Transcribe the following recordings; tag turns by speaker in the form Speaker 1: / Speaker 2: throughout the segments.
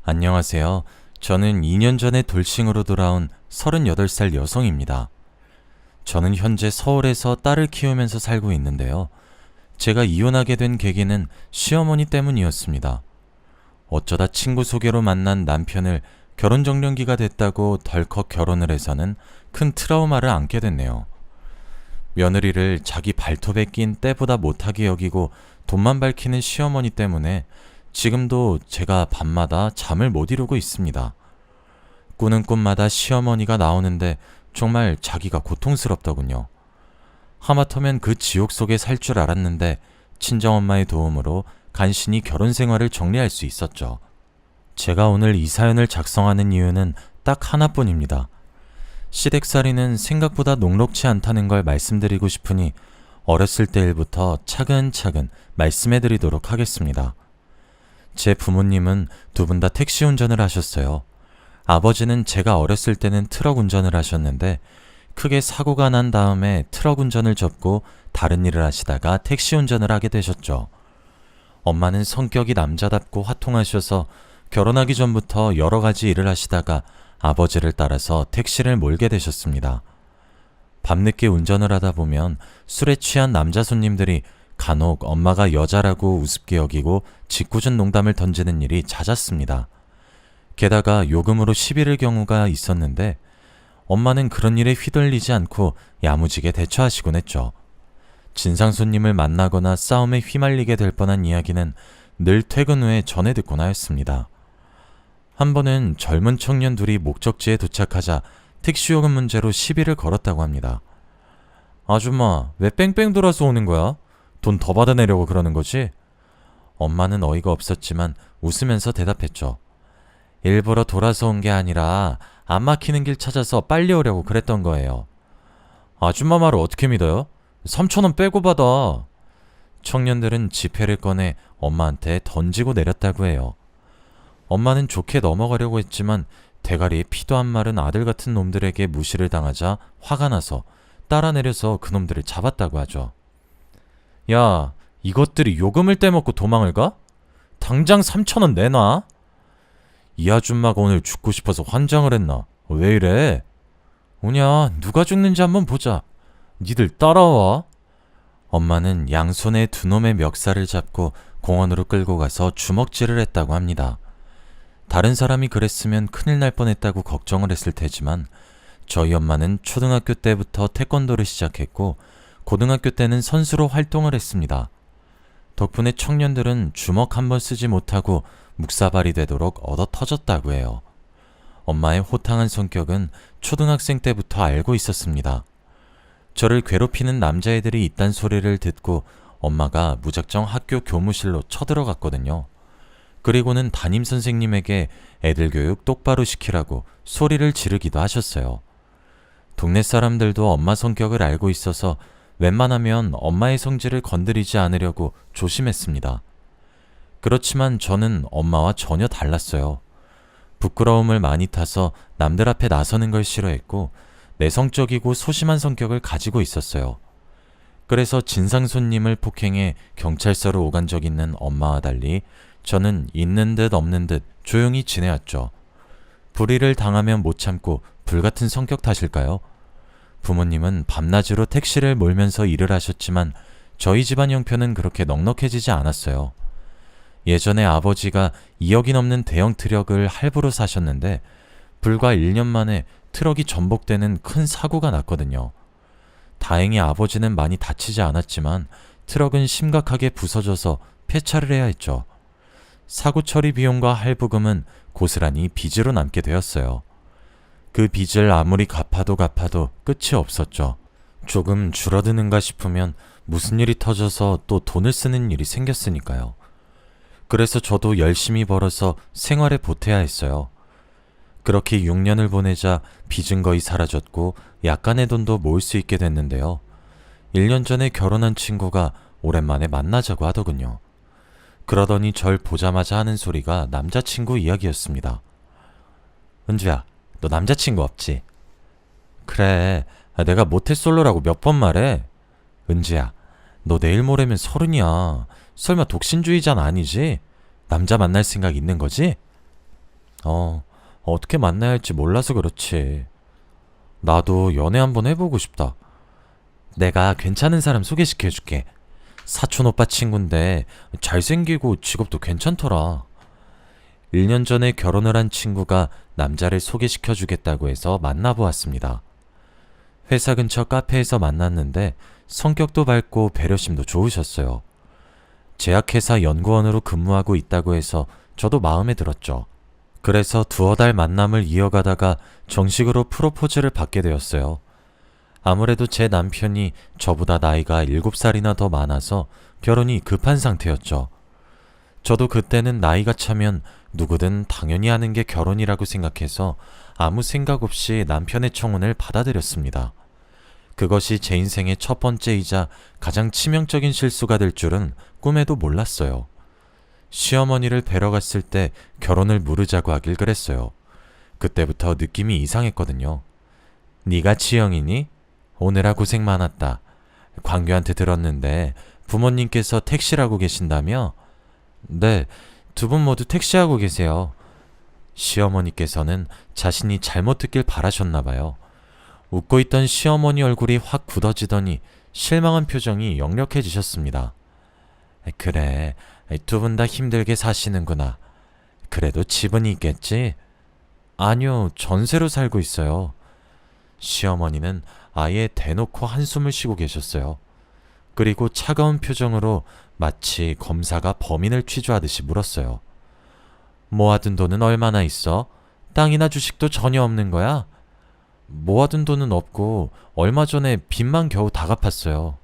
Speaker 1: 안녕하세요. 저는 2년 전에 돌싱으로 돌아온 38살 여성입니다. 저는 현재 서울에서 딸을 키우면서 살고 있는데요. 제가 이혼하게 된 계기는 시어머니 때문이었습니다. 어쩌다 친구 소개로 만난 남편을 결혼정년기가 됐다고 덜컥 결혼을 해서는 큰 트라우마를 안게 됐네요. 며느리를 자기 발톱에 낀 때보다 못하게 여기고 돈만 밝히는 시어머니 때문에 지금도 제가 밤마다 잠을 못 이루고 있습니다. 꾸는 꿈마다 시어머니가 나오는데 정말 자기가 고통스럽더군요. 하마터면 그 지옥 속에 살 줄 알았는데 친정엄마의 도움으로 간신히 결혼 생활을 정리할 수 있었죠. 제가 오늘 이 사연을 작성하는 이유는 딱 하나뿐입니다. 시댁살이는 생각보다 녹록지 않다는 걸 말씀드리고 싶으니 어렸을 때 일부터 차근차근 말씀해드리도록 하겠습니다. 제 부모님은 두 분 다 택시 운전을 하셨어요. 아버지는 제가 어렸을 때는 트럭 운전을 하셨는데 크게 사고가 난 다음에 트럭 운전을 접고 다른 일을 하시다가 택시 운전을 하게 되셨죠. 엄마는 성격이 남자답고 화통하셔서 결혼하기 전부터 여러 가지 일을 하시다가 아버지를 따라서 택시를 몰게 되셨습니다. 밤늦게 운전을 하다 보면 술에 취한 남자 손님들이 간혹 엄마가 여자라고 우습게 여기고 짓궂은 농담을 던지는 일이 잦았습니다. 게다가 요금으로 시비를 경우가 있었는데 엄마는 그런 일에 휘둘리지 않고 야무지게 대처하시곤 했죠. 진상 손님을 만나거나 싸움에 휘말리게 될 뻔한 이야기는 늘 퇴근 후에 전해 듣곤 하였습니다. 한 번은 젊은 청년 둘이 목적지에 도착하자 택시 요금 문제로 시비를 걸었다고 합니다. 아줌마, 왜 뺑뺑 돌아서 오는 거야? 돈 더 받아내려고 그러는 거지? 엄마는 어이가 없었지만 웃으면서 대답했죠. 일부러 돌아서 온 게 아니라 안 막히는 길 찾아서 빨리 오려고 그랬던 거예요. 아줌마 말을 어떻게 믿어요? 3,000원 빼고 받아. 청년들은 지폐를 꺼내 엄마한테 던지고 내렸다고 해요. 엄마는 좋게 넘어가려고 했지만 대가리에 피도 안 마른 아들 같은 놈들에게 무시를 당하자 화가 나서 따라 내려서 그놈들을 잡았다고 하죠. 야, 이것들이 요금을 떼먹고 도망을 가? 당장 3,000원 내놔. 이 아줌마가 오늘 죽고 싶어서 환장을 했나? 왜 이래? 오냐, 누가 죽는지 한번 보자. 니들 따라와. 엄마는 양손에 두 놈의 멱살을 잡고 공원으로 끌고 가서 주먹질을 했다고 합니다. 다른 사람이 그랬으면 큰일 날 뻔했다고 걱정을 했을 테지만 저희 엄마는 초등학교 때부터 태권도를 시작했고 고등학교 때는 선수로 활동을 했습니다. 덕분에 청년들은 주먹 한 번 쓰지 못하고 묵사발이 되도록 얻어 터졌다고 해요. 엄마의 호탕한 성격은 초등학생 때부터 알고 있었습니다. 저를 괴롭히는 남자애들이 있단 소리를 듣고 엄마가 무작정 학교 교무실로 쳐들어갔거든요. 그리고는 담임선생님에게 애들 교육 똑바로 시키라고 소리를 지르기도 하셨어요. 동네 사람들도 엄마 성격을 알고 있어서 웬만하면 엄마의 성질을 건드리지 않으려고 조심했습니다. 그렇지만 저는 엄마와 전혀 달랐어요. 부끄러움을 많이 타서 남들 앞에 나서는 걸 싫어했고 내성적이고 소심한 성격을 가지고 있었어요. 그래서 진상 손님을 폭행해 경찰서로 오간 적 있는 엄마와 달리 저는 있는 듯 없는 듯 조용히 지내왔죠. 불의를 당하면 못 참고 불같은 성격 탓일까요? 부모님은 밤낮으로 택시를 몰면서 일을 하셨지만 저희 집안 형편은 그렇게 넉넉해지지 않았어요. 예전에 아버지가 2억이 넘는 대형 트럭을 할부로 사셨는데 불과 1년 만에 트럭이 전복되는 큰 사고가 났거든요. 다행히 아버지는 많이 다치지 않았지만 트럭은 심각하게 부서져서 폐차를 해야 했죠. 사고 처리 비용과 할부금은 고스란히 빚으로 남게 되었어요. 그 빚을 아무리 갚아도 끝이 없었죠. 조금 줄어드는가 싶으면 무슨 일이 터져서 또 돈을 쓰는 일이 생겼으니까요. 그래서 저도 열심히 벌어서 생활에 보태야 했어요. 그렇게 6년을 보내자 빚은 거의 사라졌고 약간의 돈도 모을 수 있게 됐는데요. 1년 전에 결혼한 친구가 오랜만에 만나자고 하더군요. 그러더니 절 보자마자 하는 소리가 남자친구 이야기였습니다. 은주야, 너 남자친구 없지? 그래, 내가 모태솔로라고 몇 번 말해? 은주야, 너 내일 모레면 30이야. 설마 독신주의자는 아니지? 남자 만날 생각 있는 거지? 어떻게 만나야 할지 몰라서 그렇지. 나도 연애 한번 해보고 싶다. 내가 괜찮은 사람 소개시켜줄게. 사촌 오빠 친구인데 잘생기고 직업도 괜찮더라. 1년 전에 결혼을 한 친구가 남자를 소개시켜주겠다고 해서 만나보았습니다. 회사 근처 카페에서 만났는데 성격도 밝고 배려심도 좋으셨어요. 제약회사 연구원으로 근무하고 있다고 해서 저도 마음에 들었죠. 그래서 두어 달 만남을 이어가다가 정식으로 프로포즈를 받게 되었어요. 아무래도 제 남편이 저보다 나이가 7살이나 더 많아서 결혼이 급한 상태였죠. 저도 그때는 나이가 차면 누구든 당연히 하는 게 결혼이라고 생각해서 아무 생각 없이 남편의 청혼을 받아들였습니다. 그것이 제 인생의 첫 번째이자 가장 치명적인 실수가 될 줄은 꿈에도 몰랐어요. 시어머니를 뵈러 갔을 때 결혼을 물으자고 하길 그랬어요. 그때부터 느낌이 이상했거든요. 네가 지영이니? 오느라 고생 많았다. 광규한테 들었는데 부모님께서 택시라고 계신다며? 네, 두 분 모두 택시하고 계세요. 시어머니께서는 자신이 잘못 듣길 바라셨나 봐요. 웃고 있던 시어머니 얼굴이 확 굳어지더니 실망한 표정이 역력해지셨습니다. 그래, 두 분 다 힘들게 사시는구나. 그래도 집은 있겠지? 아니요, 전세로 살고 있어요. 시어머니는 아예 대놓고 한숨을 쉬고 계셨어요. 그리고 차가운 표정으로 마치 검사가 범인을 취조하듯이 물었어요. 모아둔 돈은 얼마나 있어? 땅이나 주식도 전혀 없는 거야? 모아둔 돈은 없고 얼마 전에 빚만 겨우 다 갚았어요.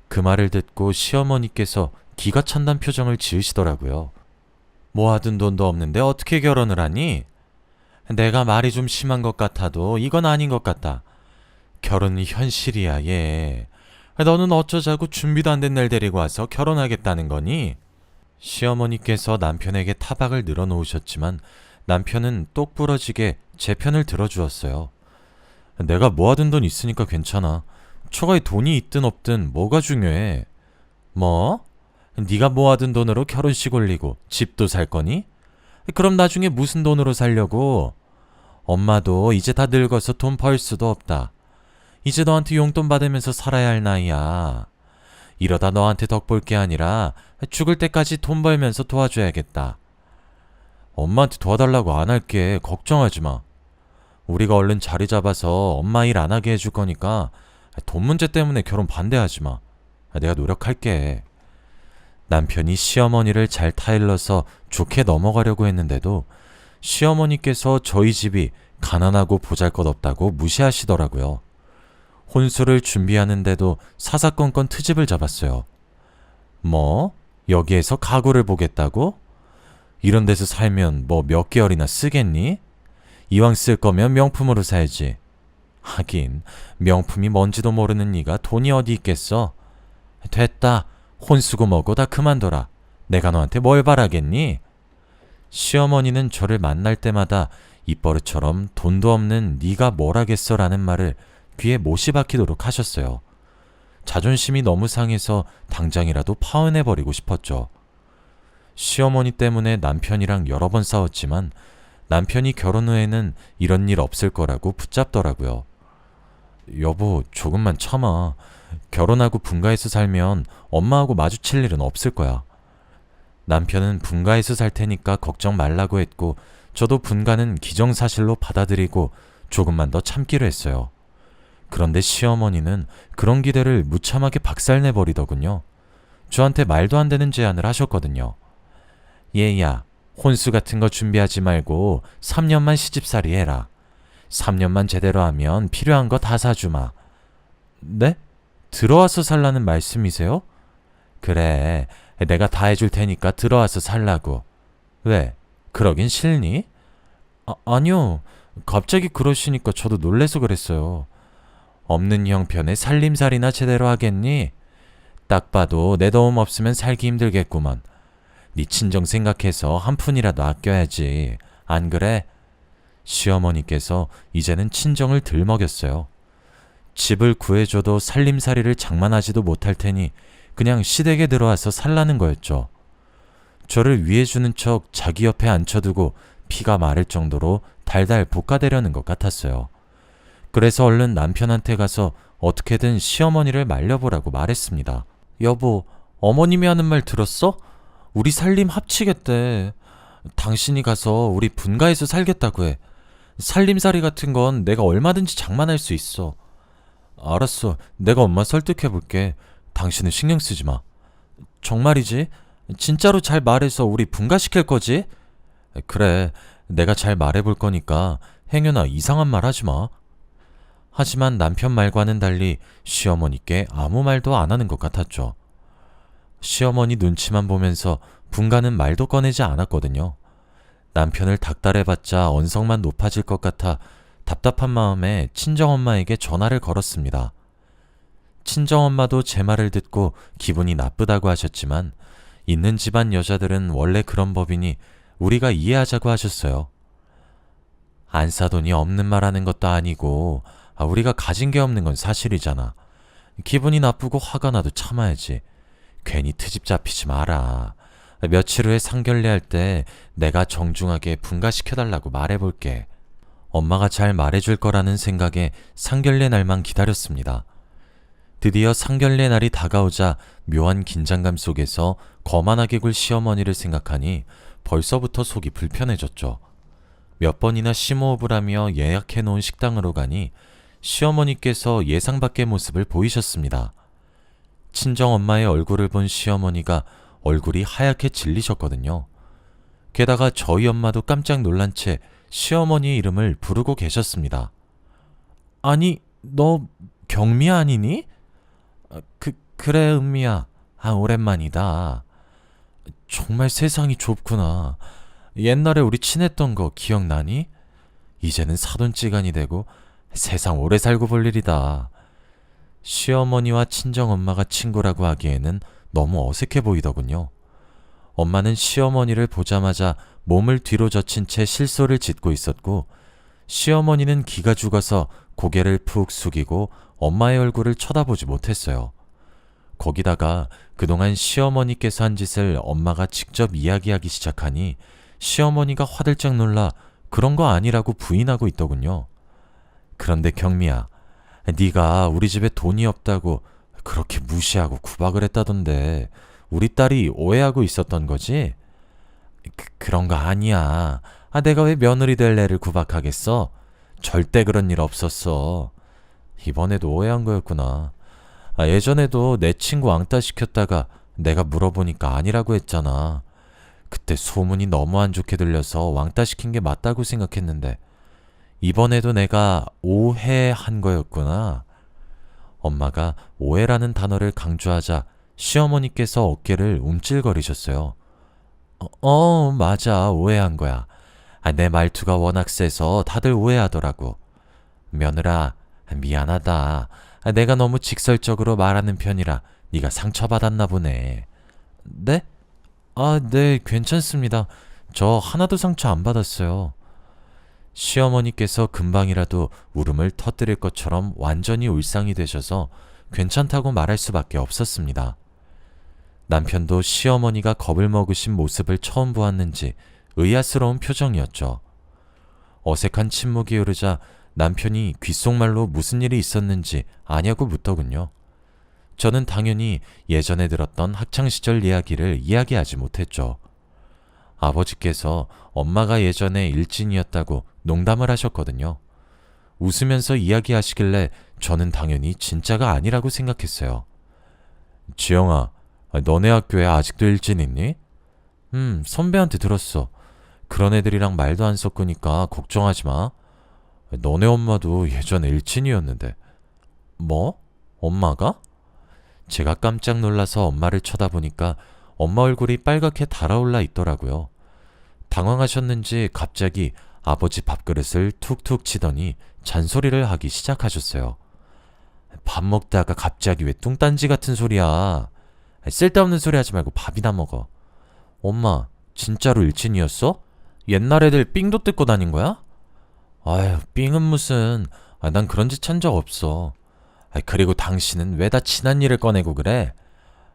Speaker 1: 그 말을 듣고 시어머니께서 기가 찬다는 표정을 지으시더라고요. 모아둔 돈도 없는데 어떻게 결혼을 하니? 내가 말이 좀 심한 것 같아도 이건 아닌 것 같다. 결혼이 현실이야, 얘. 너는 어쩌자고 준비도 안 된 날 데리고 와서 결혼하겠다는 거니? 시어머니께서 남편에게 타박을 늘어놓으셨지만 남편은 똑 부러지게 제 편을 들어주었어요. 내가 모아둔 돈 있으니까 괜찮아. 처가에 돈이 있든 없든 뭐가 중요해. 뭐? 네가 모아둔 돈으로 결혼식 올리고 집도 살 거니? 그럼 나중에 무슨 돈으로 살려고? 엄마도 이제 다 늙어서 돈 벌 수도 없다. 이제 너한테 용돈 받으면서 살아야 할 나이야. 이러다 너한테 덕 볼 게 아니라 죽을 때까지 돈 벌면서 도와줘야겠다. 엄마한테 도와달라고 안 할게. 걱정하지 마. 우리가 얼른 자리 잡아서 엄마 일 안 하게 해줄 거니까 돈 문제 때문에 결혼 반대하지 마. 내가 노력할게. 남편이 시어머니를 잘 타일러서 좋게 넘어가려고 했는데도 시어머니께서 저희 집이 가난하고 보잘것없다고 무시하시더라고요. 혼수를 준비하는데도 사사건건 트집을 잡았어요. 뭐? 여기에서 가구를 보겠다고? 이런 데서 살면 뭐 몇 개월이나 쓰겠니? 이왕 쓸 거면 명품으로 사야지. 하긴 명품이 뭔지도 모르는 네가 돈이 어디 있겠어? 됐다. 혼수고 뭐고 다 그만둬라. 내가 너한테 뭘 바라겠니? 시어머니는 저를 만날 때마다 입버릇처럼 돈도 없는 네가 뭘 하겠어 라는 말을 귀에 못이 박히도록 하셨어요. 자존심이 너무 상해서 당장이라도 파혼해버리고 싶었죠. 시어머니 때문에 남편이랑 여러 번 싸웠지만 남편이 결혼 후에는 이런 일 없을 거라고 붙잡더라고요. 여보, 조금만 참아. 결혼하고 분가해서 살면 엄마하고 마주칠 일은 없을 거야. 남편은 분가해서 살 테니까 걱정 말라고 했고 저도 분가는 기정사실로 받아들이고 조금만 더 참기로 했어요. 그런데 시어머니는 그런 기대를 무참하게 박살내버리더군요. 저한테 말도 안 되는 제안을 하셨거든요. 얘야, 혼수 같은 거 준비하지 말고 3년만 시집살이 해라. 3년만 제대로 하면 필요한 거 다 사주마. 네? 들어와서 살라는 말씀이세요? 그래, 내가 다 해줄 테니까 들어와서 살라고. 왜? 그러긴 싫니? 아니요. 갑자기 그러시니까 저도 놀래서 그랬어요. 없는 형편에 살림살이나 제대로 하겠니? 딱 봐도 내 도움 없으면 살기 힘들겠구먼. 네 친정 생각해서 한 푼이라도 아껴야지. 안 그래? 시어머니께서 이제는 친정을 덜 먹였어요. 집을 구해줘도 살림살이를 장만하지도 못할 테니 그냥 시댁에 들어와서 살라는 거였죠. 저를 위해주는 척 자기 옆에 앉혀두고 피가 마를 정도로 달달 볶아대려는 것 같았어요. 그래서 얼른 남편한테 가서 어떻게든 시어머니를 말려보라고 말했습니다. 여보, 어머님이 하는 말 들었어? 우리 살림 합치겠대. 당신이 가서 우리 분가해서 살겠다고 해. 살림살이 같은 건 내가 얼마든지 장만할 수 있어. 알았어. 내가 엄마 설득해볼게. 당신은 신경 쓰지 마. 정말이지? 진짜로 잘 말해서 우리 분가시킬 거지? 그래. 내가 잘 말해볼 거니까 행여나 이상한 말 하지 마. 하지만 남편 말과는 달리 시어머니께 아무 말도 안 하는 것 같았죠. 시어머니 눈치만 보면서 분가는 말도 꺼내지 않았거든요. 남편을 닥달해봤자 언성만 높아질 것 같아 답답한 마음에 친정엄마에게 전화를 걸었습니다. 친정엄마도 제 말을 듣고 기분이 나쁘다고 하셨지만 있는 집안 여자들은 원래 그런 법이니 우리가 이해하자고 하셨어요. 안 사돈이 없는 말 하는 것도 아니고 우리가 가진 게 없는 건 사실이잖아. 기분이 나쁘고 화가 나도 참아야지. 괜히 트집 잡히지 마라. 며칠 후에 상견례 할 때 내가 정중하게 분가시켜달라고 말해볼게. 엄마가 잘 말해줄 거라는 생각에 상견례 날만 기다렸습니다. 드디어 상견례 날이 다가오자 묘한 긴장감 속에서 거만하게 굴 시어머니를 생각하니 벌써부터 속이 불편해졌죠. 몇 번이나 심호흡을 하며 예약해놓은 식당으로 가니 시어머니께서 예상 밖의 모습을 보이셨습니다. 친정엄마의 얼굴을 본 시어머니가 얼굴이 하얗게 질리셨거든요. 게다가 저희 엄마도 깜짝 놀란 채 시어머니의 이름을 부르고 계셨습니다. 아니, 너 경미 아니니? 그래, 은미야. 오랜만이다. 정말 세상이 좁구나. 옛날에 우리 친했던 거 기억나니? 이제는 사돈지간이 되고 세상 오래 살고 볼 일이다. 시어머니와 친정엄마가 친구라고 하기에는 너무 어색해 보이더군요. 엄마는 시어머니를 보자마자 몸을 뒤로 젖힌 채 실소를 짓고 있었고 시어머니는 기가 죽어서 고개를 푹 숙이고 엄마의 얼굴을 쳐다보지 못했어요. 거기다가 그동안 시어머니께서 한 짓을 엄마가 직접 이야기하기 시작하니 시어머니가 화들짝 놀라 그런 거 아니라고 부인하고 있더군요. 그런데 경미야, 네가 우리 집에 돈이 없다고 그렇게 무시하고 구박을 했다던데 우리 딸이 오해하고 있었던 거지? 그런 거 아니야. 내가 왜 며느리 될 애를 구박하겠어? 절대 그런 일 없었어. 이번에도 오해한 거였구나. 예전에도 내 친구 왕따 시켰다가 내가 물어보니까 아니라고 했잖아. 그때 소문이 너무 안 좋게 들려서 왕따 시킨 게 맞다고 생각했는데 이번에도 내가 오해한 거였구나. 엄마가 오해라는 단어를 강조하자 시어머니께서 어깨를 움찔거리셨어요. 맞아. 오해한 거야. 내 말투가 워낙 세서 다들 오해하더라고. 며느라, 미안하다. 내가 너무 직설적으로 말하는 편이라 네가 상처받았나 보네. 네? 네, 괜찮습니다. 저 하나도 상처 안 받았어요. 시어머니께서 금방이라도 울음을 터뜨릴 것처럼 완전히 울상이 되셔서 괜찮다고 말할 수밖에 없었습니다. 남편도 시어머니가 겁을 먹으신 모습을 처음 보았는지 의아스러운 표정이었죠. 어색한 침묵이 흐르자 남편이 귓속말로 무슨 일이 있었는지 아냐고 묻더군요. 저는 당연히 예전에 들었던 학창시절 이야기를 이야기하지 못했죠. 아버지께서 엄마가 예전에 일진이었다고 농담을 하셨거든요. 웃으면서 이야기하시길래 저는 당연히 진짜가 아니라고 생각했어요. 지영아, 너네 학교에 아직도 일진 있니? 선배한테 들었어. 그런 애들이랑 말도 안 섞으니까 걱정하지 마. 너네 엄마도 예전에 일진이었는데. 뭐? 엄마가? 제가 깜짝 놀라서 엄마를 쳐다보니까 엄마 얼굴이 빨갛게 달아올라 있더라고요. 당황하셨는지 갑자기 아버지 밥그릇을 툭툭 치더니 잔소리를 하기 시작하셨어요. 밥 먹다가 갑자기 왜 뚱딴지 같은 소리야. 쓸데없는 소리 하지 말고 밥이나 먹어. 엄마, 진짜로 일진이었어? 옛날 애들 삥도 뜯고 다닌 거야? 아휴, 삥은 무슨. 난 그런 짓 한 적 없어. 그리고 당신은 왜 다 친한 일을 꺼내고 그래?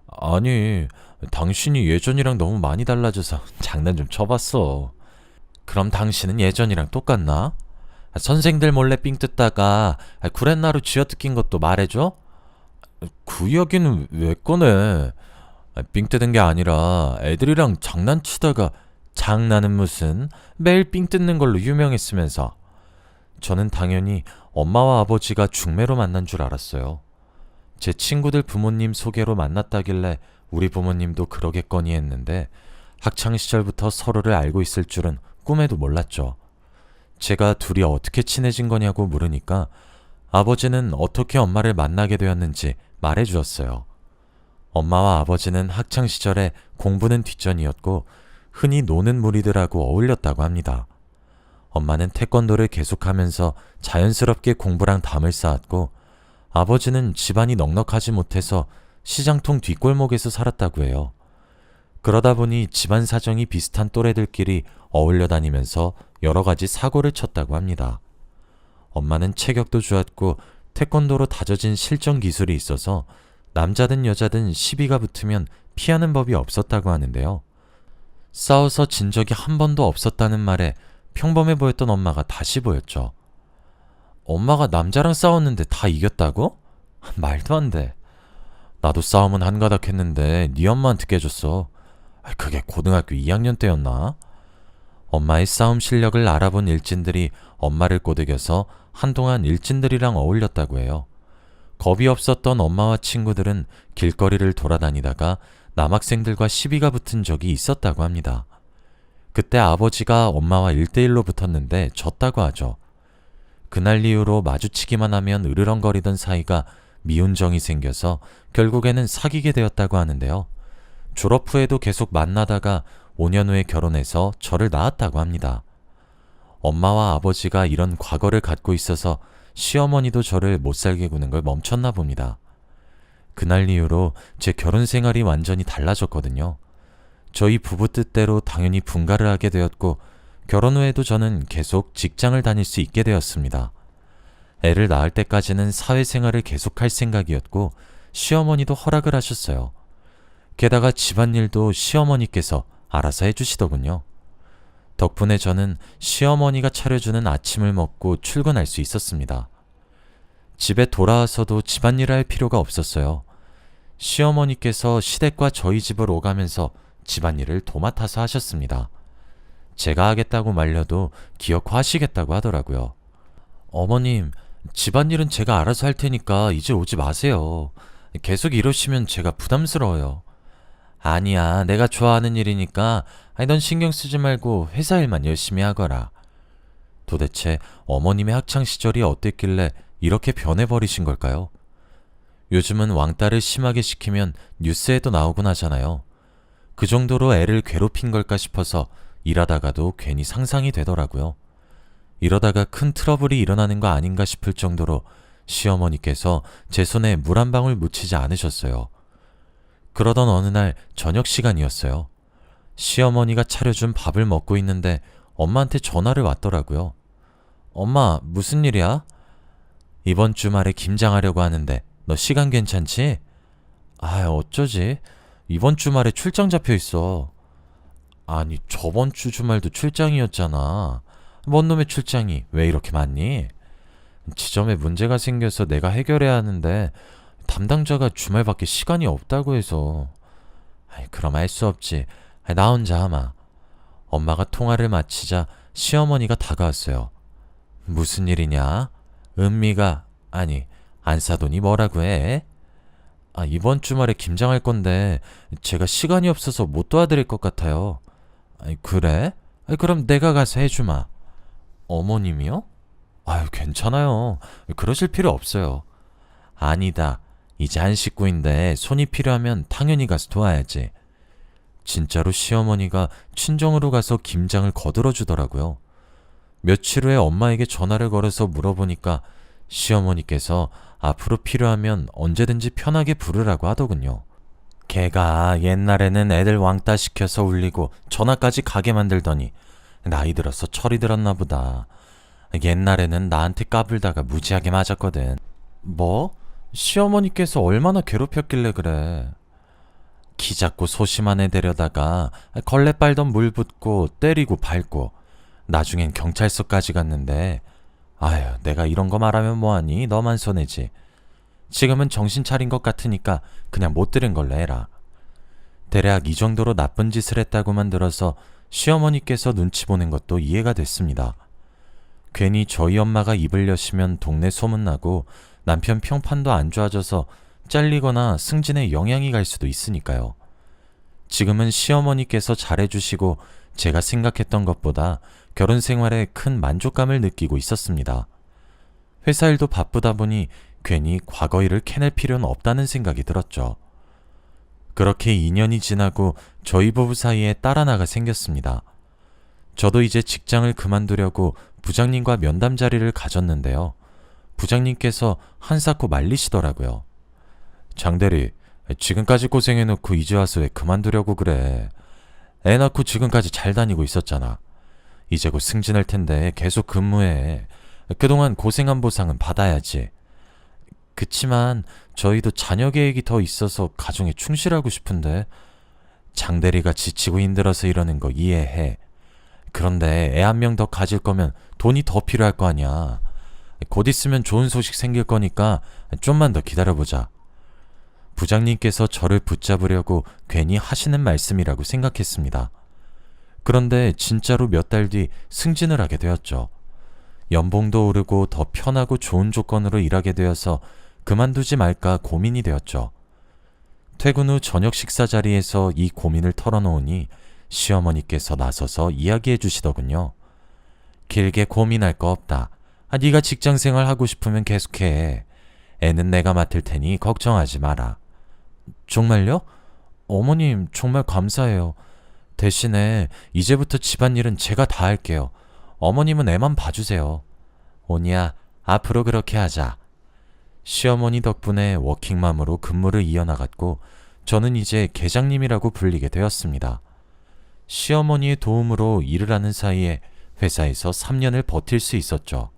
Speaker 1: 아니, 당신이 예전이랑 너무 많이 달라져서 장난 좀 쳐봤어. 그럼 당신은 예전이랑 똑같나? 선생들 몰래 삥 뜯다가 구렛나루 쥐어뜯긴 것도 말해줘? 그 이야기는 왜 꺼내? 삥 뜯은 게 아니라 애들이랑 장난치다가 장난은 무슨 매일 삥 뜯는 걸로 유명했으면서. 저는 당연히 엄마와 아버지가 중매로 만난 줄 알았어요. 제 친구들 부모님 소개로 만났다길래 우리 부모님도 그러겠거니 했는데 학창시절부터 서로를 알고 있을 줄은 꿈에도 몰랐죠. 제가 둘이 어떻게 친해진 거냐고 물으니까 아버지는 어떻게 엄마를 만나게 되었는지 말해주었어요. 엄마와 아버지는 학창시절에 공부는 뒷전이었고 흔히 노는 무리들하고 어울렸다고 합니다. 엄마는 태권도를 계속하면서 자연스럽게 공부랑 담을 쌓았고 아버지는 집안이 넉넉하지 못해서 시장통 뒷골목에서 살았다고 해요. 그러다 보니 집안 사정이 비슷한 또래들끼리 어울려 다니면서 여러 가지 사고를 쳤다고 합니다. 엄마는 체격도 좋았고 태권도로 다져진 실전 기술이 있어서 남자든 여자든 시비가 붙으면 피하는 법이 없었다고 하는데요. 싸워서 진 적이 한 번도 없었다는 말에 평범해 보였던 엄마가 다시 보였죠. 엄마가 남자랑 싸웠는데 다 이겼다고? 말도 안 돼. 나도 싸움은 한가닥 했는데 네 엄마한테 깨졌어. 그게 고등학교 2학년 때였나? 엄마의 싸움 실력을 알아본 일진들이 엄마를 꼬드겨서 한동안 일진들이랑 어울렸다고 해요. 겁이 없었던 엄마와 친구들은 길거리를 돌아다니다가 남학생들과 시비가 붙은 적이 있었다고 합니다. 그때 아버지가 엄마와 1대1로 붙었는데 졌다고 하죠. 그날 이후로 마주치기만 하면 으르렁거리던 사이가 미운 정이 생겨서 결국에는 사귀게 되었다고 하는데요. 졸업 후에도 계속 만나다가 5년 후에 결혼해서 저를 낳았다고 합니다. 엄마와 아버지가 이런 과거를 갖고 있어서 시어머니도 저를 못살게 구는 걸 멈췄나 봅니다. 그날 이후로 제 결혼 생활이 완전히 달라졌거든요. 저희 부부 뜻대로 당연히 분가를 하게 되었고 결혼 후에도 저는 계속 직장을 다닐 수 있게 되었습니다. 애를 낳을 때까지는 사회생활을 계속할 생각이었고 시어머니도 허락을 하셨어요. 게다가 집안일도 시어머니께서 알아서 해주시더군요. 덕분에 저는 시어머니가 차려주는 아침을 먹고 출근할 수 있었습니다. 집에 돌아와서도 집안일을 할 필요가 없었어요. 시어머니께서 시댁과 저희 집을 오가면서 집안일을 도맡아서 하셨습니다. 제가 하겠다고 말려도 기어코 하시겠다고 하더라고요. 어머님, 집안일은 제가 알아서 할 테니까 이제 오지 마세요. 계속 이러시면 제가 부담스러워요. 아니야, 내가 좋아하는 일이니까 넌 신경 쓰지 말고 회사 일만 열심히 하거라. 도대체 어머님의 학창시절이 어땠길래 이렇게 변해버리신 걸까요? 요즘은 왕따를 심하게 시키면 뉴스에도 나오곤 하잖아요. 그 정도로 애를 괴롭힌 걸까 싶어서 일하다가도 괜히 상상이 되더라고요. 이러다가 큰 트러블이 일어나는 거 아닌가 싶을 정도로 시어머니께서 제 손에 물 한 방울 묻히지 않으셨어요. 그러던 어느 날 저녁 시간이었어요. 시어머니가 차려준 밥을 먹고 있는데 엄마한테 전화를 왔더라고요. 엄마, 무슨 일이야? 이번 주말에 김장하려고 하는데 너 시간 괜찮지? 어쩌지? 이번 주말에 출장 잡혀 있어. 아니, 저번 주 주말도 출장이었잖아. 뭔 놈의 출장이 왜 이렇게 많니? 지점에 문제가 생겨서 내가 해결해야 하는데 담당자가 주말밖에 시간이 없다고 해서. 그럼 할 수 없지. 나 혼자 하마. 엄마가 통화를 마치자 시어머니가 다가왔어요. 무슨 일이냐? 은미가, 아니, 안사돈이 뭐라고 해? 이번 주말에 김장할 건데 제가 시간이 없어서 못 도와드릴 것 같아요. 그래? 그럼 내가 가서 해주마. 어머님이요? 괜찮아요. 그러실 필요 없어요. 아니다. 이제 한 식구인데 손이 필요하면 당연히 가서 도와야지. 진짜로 시어머니가 친정으로 가서 김장을 거들어 주더라고요. 며칠 후에 엄마에게 전화를 걸어서 물어보니까 시어머니께서 앞으로 필요하면 언제든지 편하게 부르라고 하더군요. 걔가 옛날에는 애들 왕따 시켜서 울리고 전화까지 가게 만들더니 나이 들어서 철이 들었나 보다. 옛날에는 나한테 까불다가 무지하게 맞았거든. 뭐? 시어머니께서 얼마나 괴롭혔길래 그래. 키 작고 소심한 애 데려다가 걸레 빨던 물 붓고 때리고 밟고 나중엔 경찰서까지 갔는데 아휴, 내가 이런 거 말하면 뭐하니? 너만 손해지. 지금은 정신 차린 것 같으니까 그냥 못 들은 걸로 해라. 대략 이 정도로 나쁜 짓을 했다고만 들어서 시어머니께서 눈치 보는 것도 이해가 됐습니다. 괜히 저희 엄마가 입을 여시면 동네 소문나고 남편 평판도 안 좋아져서 잘리거나 승진에 영향이 갈 수도 있으니까요. 지금은 시어머니께서 잘해주시고 제가 생각했던 것보다 결혼 생활에 큰 만족감을 느끼고 있었습니다. 회사 일도 바쁘다 보니 괜히 과거 일을 캐낼 필요는 없다는 생각이 들었죠. 그렇게 2년이 지나고 저희 부부 사이에 딸 하나가 생겼습니다. 저도 이제 직장을 그만두려고 부장님과 면담 자리를 가졌는데요. 부장님께서 한사코 말리시더라고요. 장대리, 지금까지 고생해놓고 이제 와서 왜 그만두려고 그래? 애 낳고 지금까지 잘 다니고 있었잖아. 이제 곧 승진할 텐데 계속 근무해. 그동안 고생한 보상은 받아야지. 그치만 저희도 자녀 계획이 더 있어서 가정에 충실하고 싶은데 장대리가 지치고 힘들어서 이러는 거 이해해. 그런데 애 한 명 더 가질 거면 돈이 더 필요할 거 아니야. 곧 있으면 좋은 소식 생길 거니까 좀만 더 기다려보자. 부장님께서 저를 붙잡으려고 괜히 하시는 말씀이라고 생각했습니다. 그런데 진짜로 몇 달 뒤 승진을 하게 되었죠. 연봉도 오르고 더 편하고 좋은 조건으로 일하게 되어서 그만두지 말까 고민이 되었죠. 퇴근 후 저녁 식사 자리에서 이 고민을 털어놓으니 시어머니께서 나서서 이야기해 주시더군요. 길게 고민할 거 없다. 네가 직장생활 하고 싶으면 계속해. 애는 내가 맡을 테니 걱정하지 마라. 정말요? 어머님 정말 감사해요. 대신에 이제부터 집안일은 제가 다 할게요. 어머님은 애만 봐주세요. 오니야, 앞으로 그렇게 하자. 시어머니 덕분에 워킹맘으로 근무를 이어나갔고 저는 이제 계장님이라고 불리게 되었습니다. 시어머니의 도움으로 일을 하는 사이에 회사에서 3년을 버틸 수 있었죠.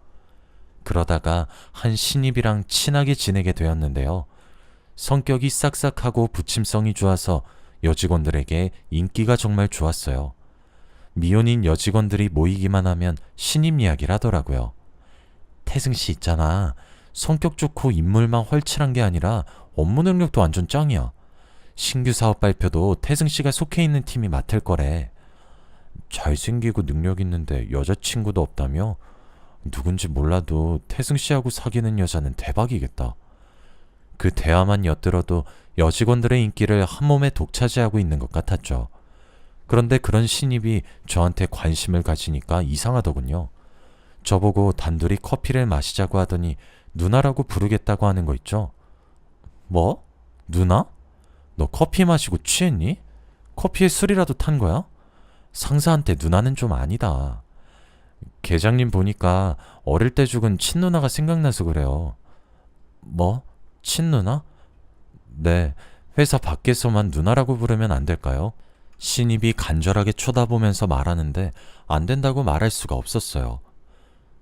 Speaker 1: 그러다가 한 신입이랑 친하게 지내게 되었는데요. 성격이 싹싹하고 부침성이 좋아서 여직원들에게 인기가 정말 좋았어요. 미혼인 여직원들이 모이기만 하면 신입 이야기를 하더라고요. 태승씨 있잖아. 성격 좋고 인물만 헐칠한 게 아니라 업무 능력도 완전 짱이야. 신규 사업 발표도 태승씨가 속해 있는 팀이 맡을 거래. 잘생기고 능력 있는데 여자친구도 없다며? 누군지 몰라도 태승씨하고 사귀는 여자는 대박이겠다. 그 대화만 엿들어도 여직원들의 인기를 한몸에 독차지하고 있는 것 같았죠. 그런데 그런 신입이 저한테 관심을 가지니까 이상하더군요. 저보고 단둘이 커피를 마시자고 하더니 누나라고 부르겠다고 하는 거 있죠. 뭐? 누나? 너 커피 마시고 취했니? 커피에 술이라도 탄 거야? 상사한테 누나는 좀 아니다. 계장님 보니까 어릴 때 죽은 친누나가 생각나서 그래요. 뭐? 친누나? 네, 회사 밖에서만 누나라고 부르면 안 될까요? 신입이 간절하게 쳐다보면서 말하는데 안 된다고 말할 수가 없었어요.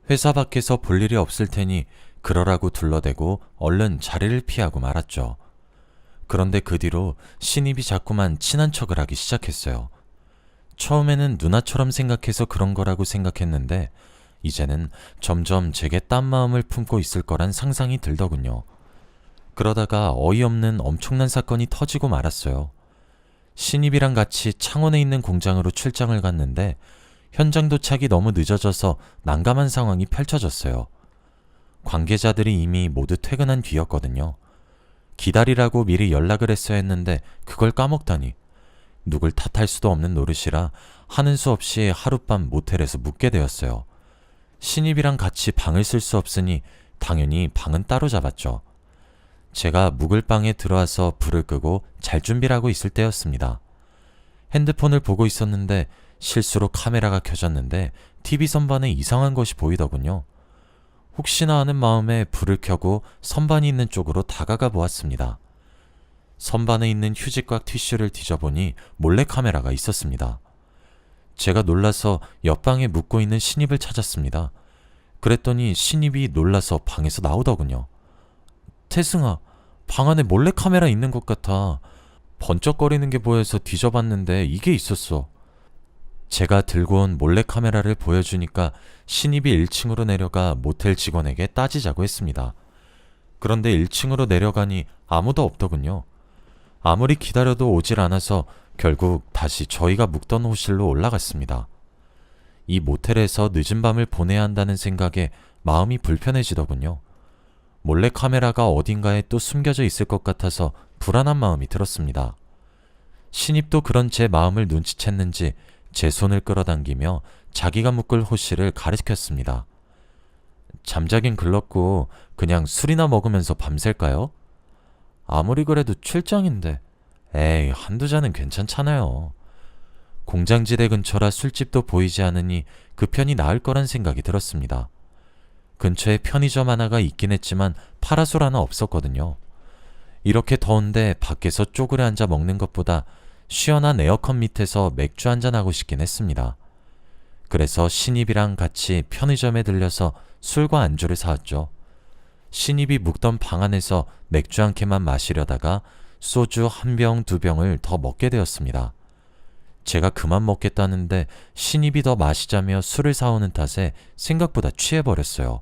Speaker 1: 회사 밖에서 볼 일이 없을 테니 그러라고 둘러대고 얼른 자리를 피하고 말았죠. 그런데 그 뒤로 신입이 자꾸만 친한 척을 하기 시작했어요. 처음에는 누나처럼 생각해서 그런 거라고 생각했는데 이제는 점점 제게 딴 마음을 품고 있을 거란 상상이 들더군요. 그러다가 어이없는 엄청난 사건이 터지고 말았어요. 신입이랑 같이 창원에 있는 공장으로 출장을 갔는데 현장 도착이 너무 늦어져서 난감한 상황이 펼쳐졌어요. 관계자들이 이미 모두 퇴근한 뒤였거든요. 기다리라고 미리 연락을 했어야 했는데 그걸 까먹다니. 누굴 탓할 수도 없는 노릇이라 하는 수 없이 하룻밤 모텔에서 묵게 되었어요. 신입이랑 같이 방을 쓸 수 없으니 당연히 방은 따로 잡았죠. 제가 묵을 방에 들어와서 불을 끄고 잘 준비를 하고 있을 때였습니다. 핸드폰을 보고 있었는데 실수로 카메라가 켜졌는데 TV 선반에 이상한 것이 보이더군요. 혹시나 하는 마음에 불을 켜고 선반이 있는 쪽으로 다가가 보았습니다. 선반에 있는 휴지꽉 티슈를 뒤져보니 몰래카메라가 있었습니다. 제가 놀라서 옆방에 묵고 있는 신입을 찾았습니다. 그랬더니 신입이 놀라서 방에서 나오더군요. 태승아, 방 안에 몰래카메라 있는 것 같아. 번쩍거리는 게 보여서 뒤져봤는데 이게 있었어. 제가 들고 온 몰래카메라를 보여주니까 신입이 1층으로 내려가 모텔 직원에게 따지자고 했습니다. 그런데 1층으로 내려가니 아무도 없더군요. 아무리 기다려도 오질 않아서 결국 다시 저희가 묵던 호실로 올라갔습니다. 이 모텔에서 늦은 밤을 보내야 한다는 생각에 마음이 불편해지더군요. 몰래 카메라가 어딘가에 또 숨겨져 있을 것 같아서 불안한 마음이 들었습니다. 신입도 그런 제 마음을 눈치챘는지 제 손을 끌어당기며 자기가 묶을 호실을 가리켰습니다. 잠자긴 글렀고 그냥 술이나 먹으면서 밤샐까요? 아무리 그래도 출장인데 에이, 한두 잔은 괜찮잖아요. 공장지대 근처라 술집도 보이지 않으니 그 편이 나을 거란 생각이 들었습니다. 근처에 편의점 하나가 있긴 했지만 파라솔 하나 없었거든요. 이렇게 더운데 밖에서 쪼그려 앉아 먹는 것보다 시원한 에어컨 밑에서 맥주 한잔하고 싶긴 했습니다. 그래서 신입이랑 같이 편의점에 들려서 술과 안주를 사왔죠. 신입이 묵던 방 안에서 맥주 한 캔만 마시려다가 소주 한 병, 두 병을 더 먹게 되었습니다. 제가 그만 먹겠다는데 신입이 더 마시자며 술을 사오는 탓에 생각보다 취해버렸어요.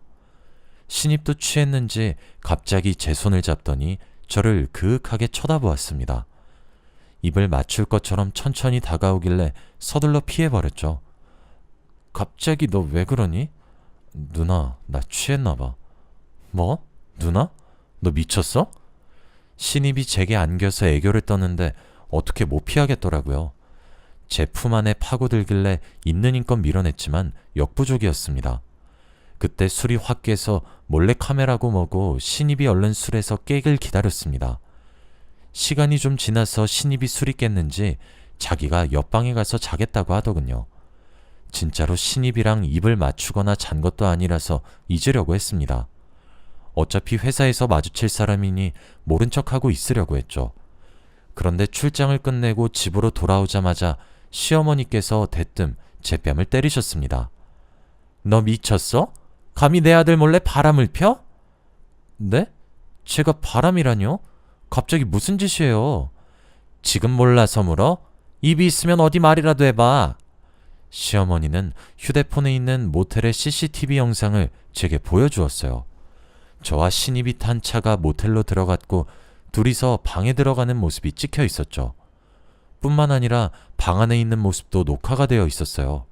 Speaker 1: 신입도 취했는지 갑자기 제 손을 잡더니 저를 그윽하게 쳐다보았습니다. 입을 맞출 것처럼 천천히 다가오길래 서둘러 피해버렸죠. 갑자기 너 왜 그러니? 누나, 나 취했나봐. 뭐? 누나? 너 미쳤어? 신입이 제게 안겨서 애교를 떠는데 어떻게 못 피하겠더라고요. 제 품 안에 파고들길래 있는 힘껏 밀어냈지만 역부족이었습니다. 그때 술이 확 깨서 몰래 카메라고 뭐고 신입이 얼른 술에서 깨길 기다렸습니다. 시간이 좀 지나서 신입이 술이 깼는지 자기가 옆방에 가서 자겠다고 하더군요. 진짜로 신입이랑 입을 맞추거나 잔 것도 아니라서 잊으려고 했습니다. 어차피 회사에서 마주칠 사람이니 모른 척하고 있으려고 했죠. 그런데 출장을 끝내고 집으로 돌아오자마자 시어머니께서 대뜸 제 뺨을 때리셨습니다. 너 미쳤어? 감히 내 아들 몰래 바람을 펴? 네? 제가 바람이라뇨? 갑자기 무슨 짓이에요? 지금 몰라서 물어? 입이 있으면 어디 말이라도 해봐. 시어머니는 휴대폰에 있는 모텔의 CCTV 영상을 제게 보여주었어요. 저와 신입이 탄 차가 모텔로 들어갔고 둘이서 방에 들어가는 모습이 찍혀 있었죠. 뿐만 아니라 방 안에 있는 모습도 녹화가 되어 있었어요.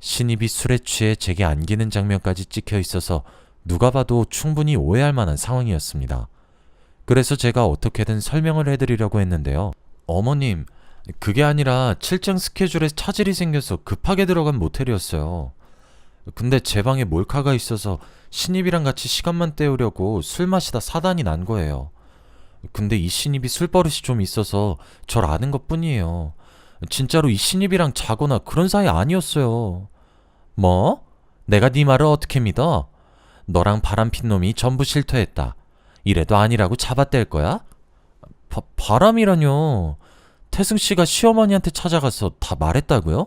Speaker 1: 신입이 술에 취해 제게 안기는 장면까지 찍혀 있어서 누가 봐도 충분히 오해할 만한 상황이었습니다. 그래서 제가 어떻게든 설명을 해드리려고 했는데요. 어머님, 그게 아니라 출장 스케줄에 차질이 생겨서 급하게 들어간 모텔이었어요. 근데 제 방에 몰카가 있어서 신입이랑 같이 시간만 때우려고 술 마시다 사단이 난 거예요. 근데 이 신입이 술버릇이 좀 있어서 절 아는 것 뿐이에요. 진짜로 이 신입이랑 자거나 그런 사이 아니었어요. 뭐? 내가 네 말을 어떻게 믿어? 너랑 바람핀 놈이 전부 실토했다. 이래도 아니라고 잡아댈 거야? 바람이라뇨. 태승씨가 시어머니한테 찾아가서 다 말했다고요?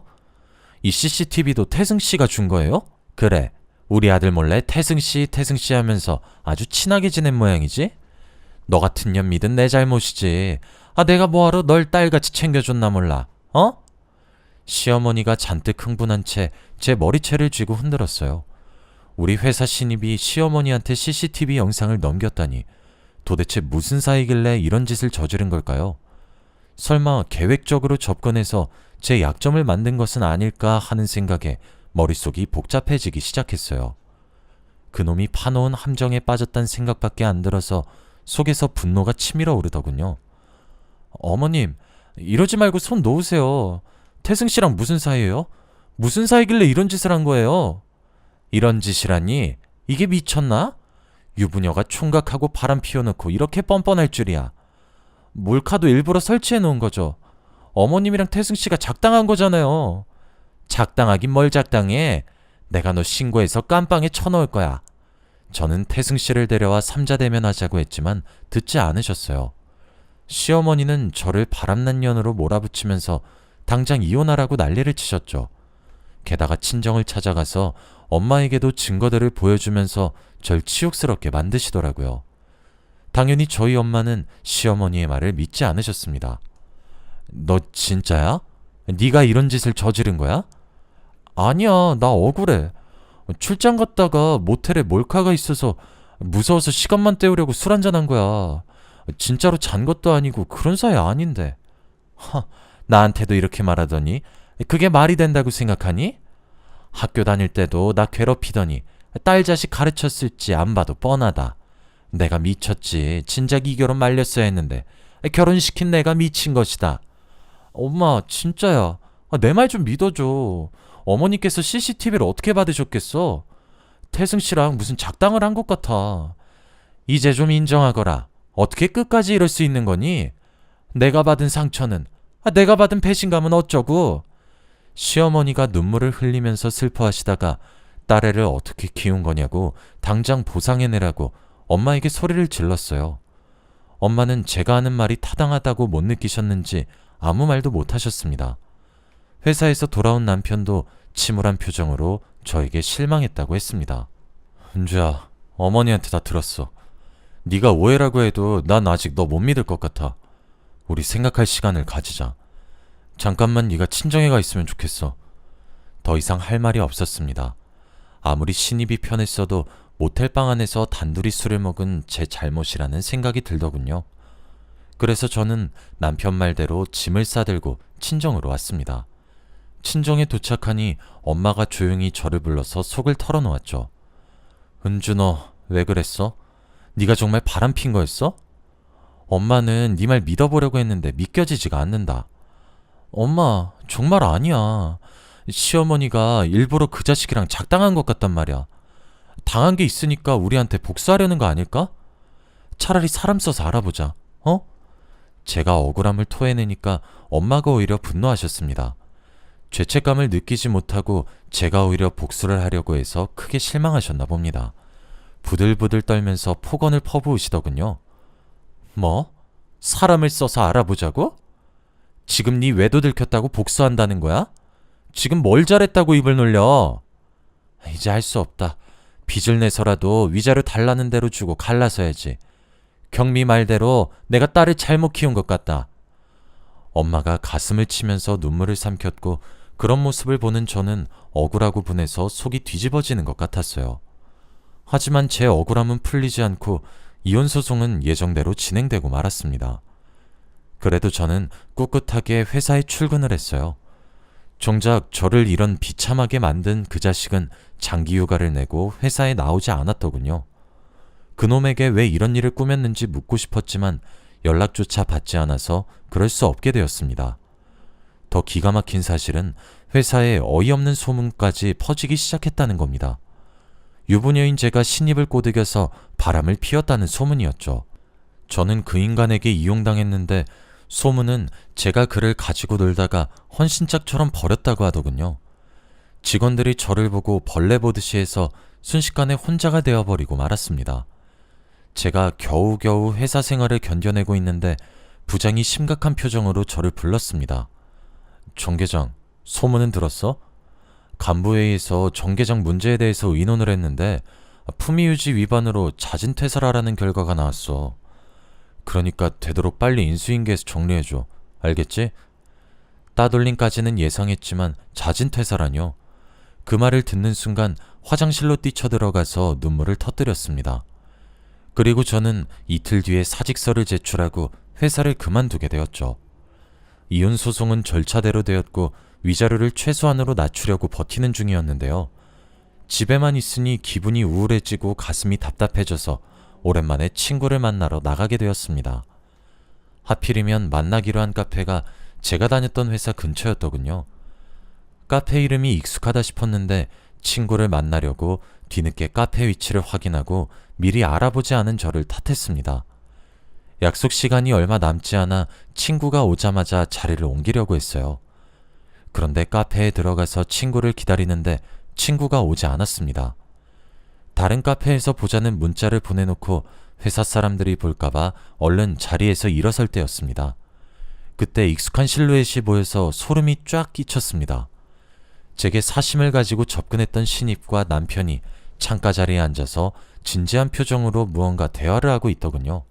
Speaker 1: 이 CCTV도 태승씨가 준 거예요? 그래, 우리 아들 몰래 태승씨 하면서 아주 친하게 지낸 모양이지? 너 같은 년 믿은 내 잘못이지. 내가 뭐하러 널 딸같이 챙겨줬나 몰라. 어? 시어머니가 잔뜩 흥분한 채 제 머리채를 쥐고 흔들었어요. 우리 회사 신입이 시어머니한테 CCTV 영상을 넘겼다니 도대체 무슨 사이길래 이런 짓을 저지른 걸까요? 설마 계획적으로 접근해서 제 약점을 만든 것은 아닐까 하는 생각에 머릿속이 복잡해지기 시작했어요. 그놈이 파놓은 함정에 빠졌단 생각밖에 안 들어서 속에서 분노가 치밀어 오르더군요. 어머님, 이러지 말고 손 놓으세요. 태승씨랑 무슨 사이예요? 무슨 사이길래 이런 짓을 한 거예요? 이런 짓이라니? 이게 미쳤나? 유부녀가 총각하고 바람 피워놓고 이렇게 뻔뻔할 줄이야. 몰카도 일부러 설치해 놓은 거죠. 어머님이랑 태승씨가 작당한 거잖아요. 작당하긴 뭘 작당해. 내가 너 신고해서 깜빵에 쳐넣을 거야. 저는 태승씨를 데려와 삼자대면 하자고 했지만 듣지 않으셨어요. 시어머니는 저를 바람난 년으로 몰아붙이면서 당장 이혼하라고 난리를 치셨죠. 게다가 친정을 찾아가서 엄마에게도 증거들을 보여주면서 절 치욕스럽게 만드시더라고요. 당연히 저희 엄마는 시어머니의 말을 믿지 않으셨습니다. 너 진짜야? 네가 이런 짓을 저지른 거야? 아니야, 나 억울해. 출장 갔다가 모텔에 몰카가 있어서 무서워서 시간만 때우려고 술 한잔한 거야. 진짜로 잔 것도 아니고 그런 사이 아닌데. 나한테도 이렇게 말하더니 그게 말이 된다고 생각하니? 학교 다닐 때도 나 괴롭히더니 딸 자식 가르쳤을지 안 봐도 뻔하다. 내가 미쳤지. 진작 이 결혼 말렸어야 했는데 결혼시킨 내가 미친 것이다. 엄마, 진짜야. 내 말 좀 믿어줘. 어머니께서 CCTV를 어떻게 받으셨겠어? 태승 씨랑 무슨 작당을 한 것 같아. 이제 좀 인정하거라. 어떻게 끝까지 이럴 수 있는 거니? 내가 받은 상처는, 내가 받은 배신감은 어쩌고? 시어머니가 눈물을 흘리면서 슬퍼하시다가 딸애를 어떻게 키운 거냐고 당장 보상해내라고 엄마에게 소리를 질렀어요. 엄마는 제가 하는 말이 타당하다고 못 느끼셨는지 아무 말도 못 하셨습니다. 회사에서 돌아온 남편도 침울한 표정으로 저에게 실망했다고 했습니다. 은주야, 어머니한테 다 들었어. 네가 오해라고 해도 난 아직 너 못 믿을 것 같아. 우리 생각할 시간을 가지자. 잠깐만 네가 친정에 가 있으면 좋겠어. 더 이상 할 말이 없었습니다. 아무리 신입이 편했어도 모텔방 안에서 단둘이 술을 먹은 제 잘못이라는 생각이 들더군요. 그래서 저는 남편 말대로 짐을 싸들고 친정으로 왔습니다. 친정에 도착하니 엄마가 조용히 저를 불러서 속을 털어놓았죠. 은주, 너 왜 그랬어? 네가 정말 바람핀 거였어? 엄마는 네 말 믿어보려고 했는데 믿겨지지가 않는다. 엄마, 정말 아니야. 시어머니가 일부러 그 자식이랑 작당한 것 같단 말이야. 당한 게 있으니까 우리한테 복수하려는 거 아닐까? 차라리 사람 써서 알아보자. 어? 제가 억울함을 토해내니까 엄마가 오히려 분노하셨습니다. 죄책감을 느끼지 못하고 제가 오히려 복수를 하려고 해서 크게 실망하셨나 봅니다. 부들부들 떨면서 폭언을 퍼부으시더군요. 뭐? 사람을 써서 알아보자고? 지금 네 외도 들켰다고 복수한다는 거야? 지금 뭘 잘했다고 입을 놀려? 이제 할 수 없다. 빚을 내서라도 위자료 달라는 대로 주고 갈라서야지. 경미 말대로 내가 딸을 잘못 키운 것 같다. 엄마가 가슴을 치면서 눈물을 삼켰고 그런 모습을 보는 저는 억울하고 분해서 속이 뒤집어지는 것 같았어요. 하지만 제 억울함은 풀리지 않고 이혼 소송은 예정대로 진행되고 말았습니다. 그래도 저는 꿋꿋하게 회사에 출근을 했어요. 정작 저를 이런 비참하게 만든 그 자식은 장기 휴가를 내고 회사에 나오지 않았더군요. 그놈에게 왜 이런 일을 꾸몄는지 묻고 싶었지만 연락조차 받지 않아서 그럴 수 없게 되었습니다. 더 기가 막힌 사실은 회사에 어이없는 소문까지 퍼지기 시작했다는 겁니다. 유부녀인 제가 신입을 꼬드겨서 바람을 피웠다는 소문이었죠. 저는 그 인간에게 이용당했는데 소문은 제가 그를 가지고 놀다가 헌신짝처럼 버렸다고 하더군요. 직원들이 저를 보고 벌레 보듯이 해서 순식간에 혼자가 되어버리고 말았습니다. 제가 겨우겨우 회사 생활을 견뎌내고 있는데 부장이 심각한 표정으로 저를 불렀습니다. 정 계장, 소문은 들었어? 간부회의에서 정 계장 문제에 대해서 의논을 했는데 품위유지 위반으로 자진 퇴사라는 결과가 나왔어. 그러니까 되도록 빨리 인수인계해서 정리해줘. 알겠지? 따돌림까지는 예상했지만 자진 퇴사라뇨. 그 말을 듣는 순간 화장실로 뛰쳐들어가서 눈물을 터뜨렸습니다. 그리고 저는 이틀 뒤에 사직서를 제출하고 회사를 그만두게 되었죠. 이혼 소송은 절차대로 되었고 위자료를 최소한으로 낮추려고 버티는 중이었는데요. 집에만 있으니 기분이 우울해지고 가슴이 답답해져서 오랜만에 친구를 만나러 나가게 되었습니다. 하필이면 만나기로 한 카페가 제가 다녔던 회사 근처였더군요. 카페 이름이 익숙하다 싶었는데 친구를 만나려고 뒤늦게 카페 위치를 확인하고 미리 알아보지 않은 저를 탓했습니다. 약속 시간이 얼마 남지 않아 친구가 오자마자 자리를 옮기려고 했어요. 그런데 카페에 들어가서 친구를 기다리는데 친구가 오지 않았습니다. 다른 카페에서 보자는 문자를 보내놓고 회사 사람들이 볼까봐 얼른 자리에서 일어설 때였습니다. 그때 익숙한 실루엣이 보여서 소름이 쫙 끼쳤습니다. 제게 사심을 가지고 접근했던 신입과 남편이 창가 자리에 앉아서 진지한 표정으로 무언가 대화를 하고 있더군요.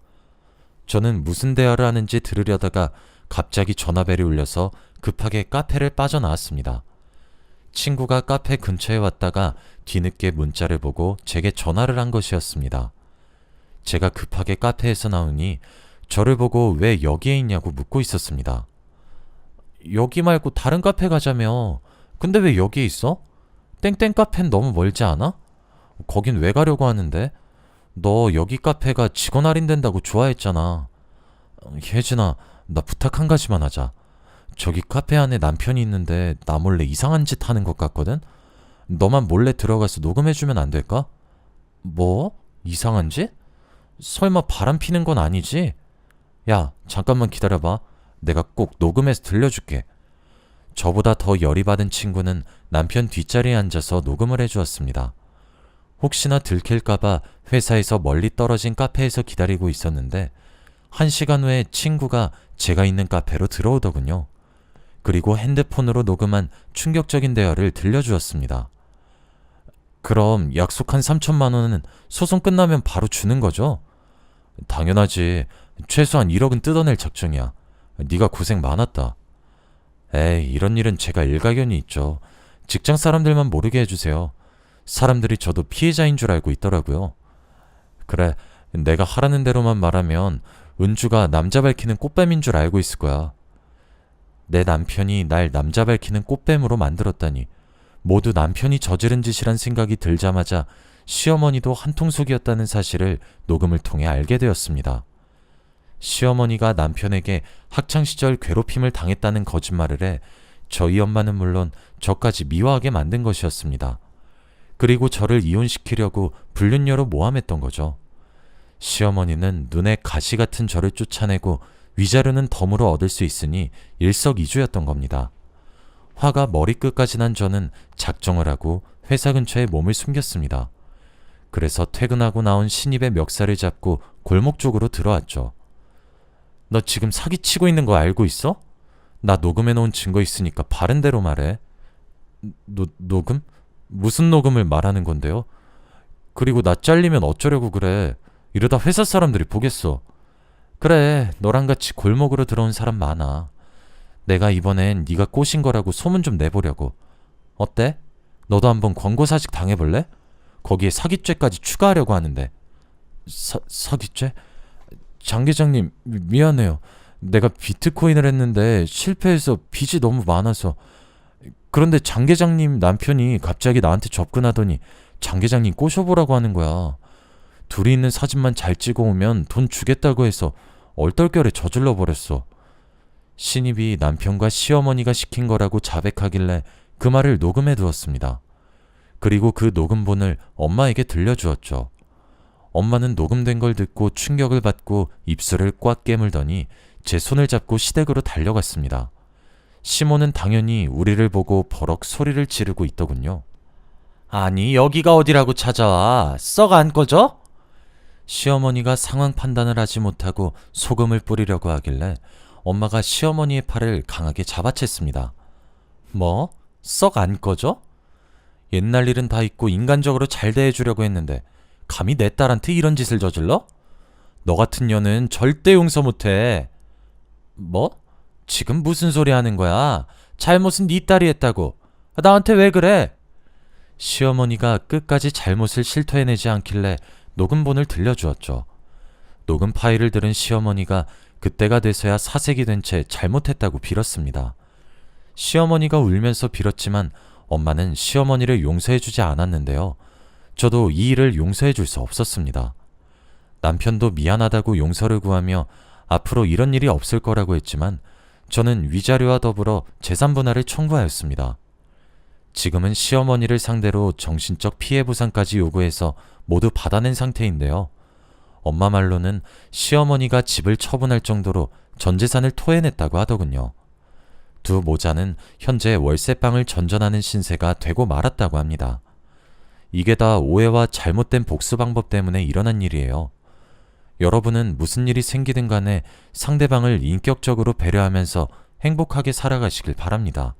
Speaker 1: 저는 무슨 대화를 하는지 들으려다가 갑자기 전화벨이 울려서 급하게 카페를 빠져나왔습니다. 친구가 카페 근처에 왔다가 뒤늦게 문자를 보고 제게 전화를 한 것이었습니다. 제가 급하게 카페에서 나오니 저를 보고 왜 여기에 있냐고 묻고 있었습니다. 여기 말고 다른 카페 가자며. 근데 왜 여기에 있어? 땡땡 카페는 너무 멀지 않아? 거긴 왜 가려고 하는데? 너 여기 카페가 직원 할인된다고 좋아했잖아. 혜진아, 나 부탁 한 가지만 하자. 저기 카페 안에 남편이 있는데 나 몰래 이상한 짓 하는 것 같거든? 너만 몰래 들어가서 녹음해주면 안 될까? 뭐? 이상한 짓? 설마 바람 피는 건 아니지? 야, 잠깐만 기다려봐. 내가 꼭 녹음해서 들려줄게. 저보다 더 열이 받은 친구는 남편 뒷자리에 앉아서 녹음을 해주었습니다. 혹시나 들킬까봐 회사에서 멀리 떨어진 카페에서 기다리고 있었는데 1시간 후에 친구가 제가 있는 카페로 들어오더군요. 그리고 핸드폰으로 녹음한 충격적인 대화를 들려주었습니다. 그럼 약속한 3천만 원은 소송 끝나면 바로 주는 거죠? 당연하지. 최소한 1억은 뜯어낼 작정이야. 네가 고생 많았다. 에이, 이런 일은 제가 일가견이 있죠. 직장 사람들만 모르게 해주세요. 사람들이 저도 피해자인 줄 알고 있더라고요. 그래, 내가 하라는 대로만 말하면 은주가 남자 밝히는 꽃뱀인 줄 알고 있을 거야. 내 남편이 날 남자 밝히는 꽃뱀으로 만들었다니. 모두 남편이 저지른 짓이란 생각이 들자마자 시어머니도 한통속이었다는 사실을 녹음을 통해 알게 되었습니다. 시어머니가 남편에게 학창시절 괴롭힘을 당했다는 거짓말을 해 저희 엄마는 물론 저까지 미워하게 만든 것이었습니다. 그리고 저를 이혼시키려고 불륜녀로 모함했던 거죠. 시어머니는 눈에 가시 같은 저를 쫓아내고 위자료는 덤으로 얻을 수 있으니 일석이조였던 겁니다. 화가 머리끝까지 난 저는 작정을 하고 회사 근처에 몸을 숨겼습니다. 그래서 퇴근하고 나온 신입의 멱살을 잡고 골목 쪽으로 들어왔죠. 너 지금 사기치고 있는 거 알고 있어? 나 녹음해놓은 증거 있으니까 바른 대로 말해. 녹음? 무슨 녹음을 말하는 건데요? 그리고 나 잘리면 어쩌려고 그래. 이러다 회사 사람들이 보겠어. 그래, 너랑 같이 골목으로 들어온 사람 많아. 내가 이번엔 네가 꼬신 거라고 소문 좀 내보려고. 어때? 너도 한번 권고사직 당해볼래? 거기에 사기죄까지 추가하려고 하는데. 사기죄? 장 계장님, 미안해요. 내가 비트코인을 했는데 실패해서 빚이 너무 많아서. 그런데 장 계장님 남편이 갑자기 나한테 접근하더니 장 계장님 꼬셔보라고 하는 거야. 둘이 있는 사진만 잘 찍어오면 돈 주겠다고 해서 얼떨결에 저질러 버렸어. 신입이 남편과 시어머니가 시킨 거라고 자백하길래 그 말을 녹음해 두었습니다. 그리고 그 녹음본을 엄마에게 들려주었죠. 엄마는 녹음된 걸 듣고 충격을 받고 입술을 꽉 깨물더니 제 손을 잡고 시댁으로 달려갔습니다. 시모는 당연히 우리를 보고 버럭 소리를 지르고 있더군요. 아니, 여기가 어디라고 찾아와? 썩 안 꺼져? 시어머니가 상황 판단을 하지 못하고 소금을 뿌리려고 하길래 엄마가 시어머니의 팔을 강하게 잡아챘습니다. 뭐? 썩 안 꺼져? 옛날 일은 다 잊고 인간적으로 잘 대해주려고 했는데 감히 내 딸한테 이런 짓을 저질러? 너 같은 년은 절대 용서 못해. 뭐? 지금 무슨 소리 하는 거야? 잘못은 네 딸이 했다고. 나한테 왜 그래? 시어머니가 끝까지 잘못을 실토해내지 않길래 녹음본을 들려주었죠. 녹음 파일을 들은 시어머니가 그때가 돼서야 사색이 된 채 잘못했다고 빌었습니다. 시어머니가 울면서 빌었지만 엄마는 시어머니를 용서해주지 않았는데요. 저도 이 일을 용서해줄 수 없었습니다. 남편도 미안하다고 용서를 구하며 앞으로 이런 일이 없을 거라고 했지만 저는 위자료와 더불어 재산 분할을 청구하였습니다. 지금은 시어머니를 상대로 정신적 피해 보상까지 요구해서 모두 받아낸 상태인데요. 엄마 말로는 시어머니가 집을 처분할 정도로 전 재산을 토해냈다고 하더군요. 두 모자는 현재 월세방을 전전하는 신세가 되고 말았다고 합니다. 이게 다 오해와 잘못된 복수 방법 때문에 일어난 일이에요. 여러분은 무슨 일이 생기든 간에 상대방을 인격적으로 배려하면서 행복하게 살아가시길 바랍니다.